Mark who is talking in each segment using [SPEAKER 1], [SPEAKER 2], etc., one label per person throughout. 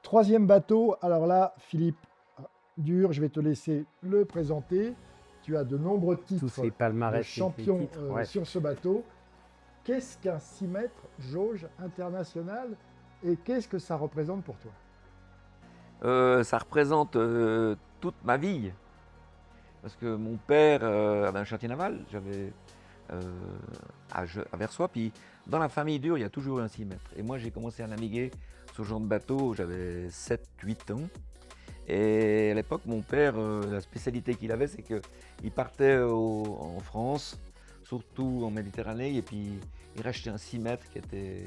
[SPEAKER 1] Troisième bateau, alors là, Philippe, dur, je vais te laisser le présenter. Tu as de nombreux
[SPEAKER 2] Tous
[SPEAKER 1] titres
[SPEAKER 2] ces
[SPEAKER 1] de
[SPEAKER 2] palmarès, ces
[SPEAKER 1] champion
[SPEAKER 2] titres, ouais.
[SPEAKER 1] sur ce bateau. Qu'est-ce qu'un 6 mètres jauge international et qu'est-ce que ça représente pour toi?
[SPEAKER 3] Ça représente toute ma vie. Parce que mon père avait un chantier naval, j'avais à Versoix. Puis dans la famille dure, il y a toujours eu un 6 mètres. Et moi, j'ai commencé à naviguer sur ce genre de bateau, j'avais 7, 8 ans. Et à l'époque, mon père, la spécialité qu'il avait, c'est qu'il partait en France, surtout en Méditerranée, et puis il rachetait un 6 mètres qui était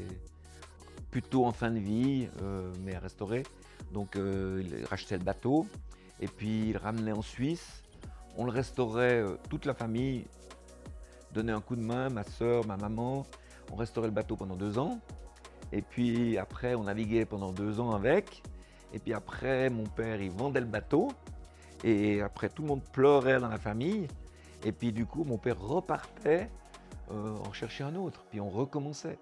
[SPEAKER 3] plutôt en fin de vie, mais à restaurer. Donc il rachetait le bateau, et puis il le ramenait en Suisse. On le restaurait, toute la famille donnait un coup de main, ma soeur, ma maman. On restaurait le bateau pendant 2 ans. Et puis après, on naviguait pendant 2 ans avec. Et puis après, mon père, il vendait le bateau. Et après, tout le monde pleurait dans la famille. Et puis du coup, mon père repartait en chercher un autre. Puis on recommençait.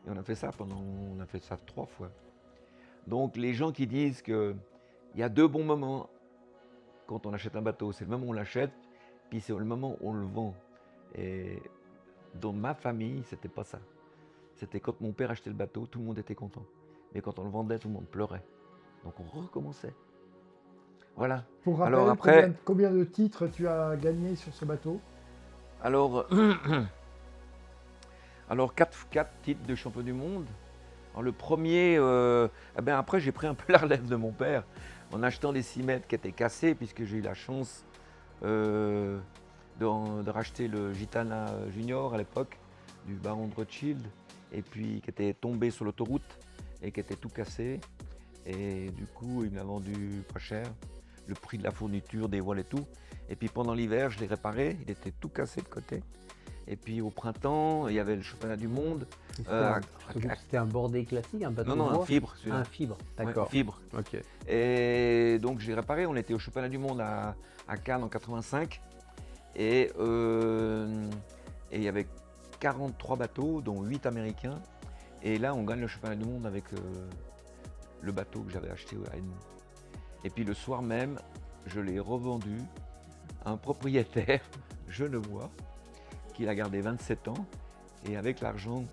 [SPEAKER 3] Et on a fait ça 3 fois. Donc les gens qui disent qu'il y a deux bons moments quand on achète un bateau, c'est le moment où on l'achète, puis c'est le moment où on le vend. Et dans ma famille, c'était pas ça. C'était quand mon père achetait le bateau, tout le monde était content. Mais quand on le vendait, tout le monde pleurait. Donc on recommençait. Voilà.
[SPEAKER 1] Pour
[SPEAKER 3] Alors
[SPEAKER 1] rappel,
[SPEAKER 3] après,
[SPEAKER 1] combien de titres tu as gagné sur ce bateau?
[SPEAKER 3] alors, alors 4 titres de champion du monde. Alors le premier, après j'ai pris un peu la relève de mon père en achetant des 6 mètres qui étaient cassés, puisque j'ai eu la chance euh, de racheter le Gitana Junior à l'époque, du baron de Rothschild, et puis qui était tombé sur l'autoroute et qui était tout cassé. Et du coup, il me l'a vendu pas cher, le prix de la fourniture, des voiles et tout. Et puis pendant l'hiver, je l'ai réparé, il était tout cassé de côté. Et puis au printemps, il y avait le championnat du monde.
[SPEAKER 2] C'était un bordé classique, un bateau
[SPEAKER 3] Non,
[SPEAKER 2] de
[SPEAKER 3] non, un
[SPEAKER 2] bois?
[SPEAKER 3] fibre, celui-là.
[SPEAKER 2] Un fibre,
[SPEAKER 3] Ouais,
[SPEAKER 2] d'accord.
[SPEAKER 3] fibre.
[SPEAKER 2] Ok.
[SPEAKER 3] Et donc j'ai réparé, on était au championnat du monde à Cannes en 85. Et il y avait 43 bateaux, dont 8 américains. Et là, on gagne le championnat du monde avec le bateau que j'avais acheté à Edmond. Et puis le soir même, je l'ai revendu à un propriétaire genevois qui l'a gardé 27 ans. Et avec l'argent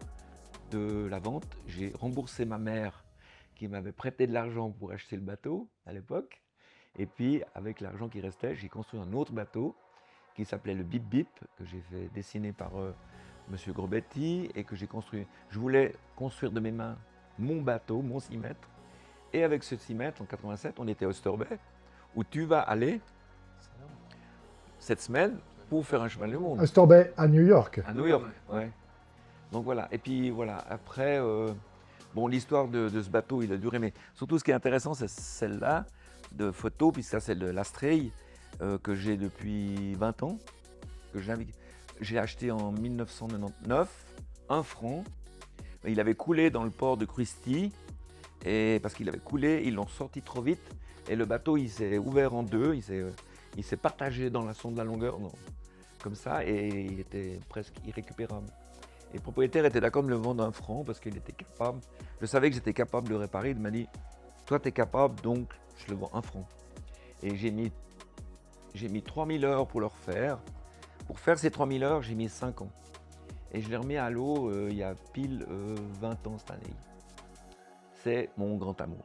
[SPEAKER 3] de la vente, j'ai remboursé ma mère qui m'avait prêté de l'argent pour acheter le bateau à l'époque. Et puis, avec l'argent qui restait, j'ai construit un autre bateau qui s'appelait le Bip Bip, que j'ai fait dessiner par Monsieur Grobetti et que j'ai construit. Je voulais construire de mes mains mon bateau, mon 6 mètres. Et avec ce 6 mètres, en 87, on était à Oyster où tu vas aller cette semaine pour faire un cheval du monde.
[SPEAKER 1] Astor Bay à New York.
[SPEAKER 3] À New York, ouais. Donc voilà. Et puis voilà, après, bon, l'histoire de ce bateau, il a duré, mais surtout ce qui est intéressant, c'est celle-là de photo, puis ça, c'est l'Astray que j'ai depuis 20 ans, que j'ai acheté en 1999, 1 franc. Il avait coulé dans le port de Christie, et parce qu'il avait coulé, ils l'ont sorti trop vite, et le bateau, il s'est ouvert en deux, il s'est partagé dans la sonde de la longueur, non, comme ça, et il était presque irrécupérable. Et le propriétaire était d'accord de me le vendre 1 franc parce qu'il était capable. Je savais que j'étais capable de le réparer. Il m'a dit, toi tu es capable, donc je le vends 1 franc. Et j'ai mis 3000 heures pour le refaire. Pour faire ces 3000 heures, j'ai mis 5 ans. Et je l'ai remis à l'eau il y a pile 20 ans cette année. C'est mon grand amour.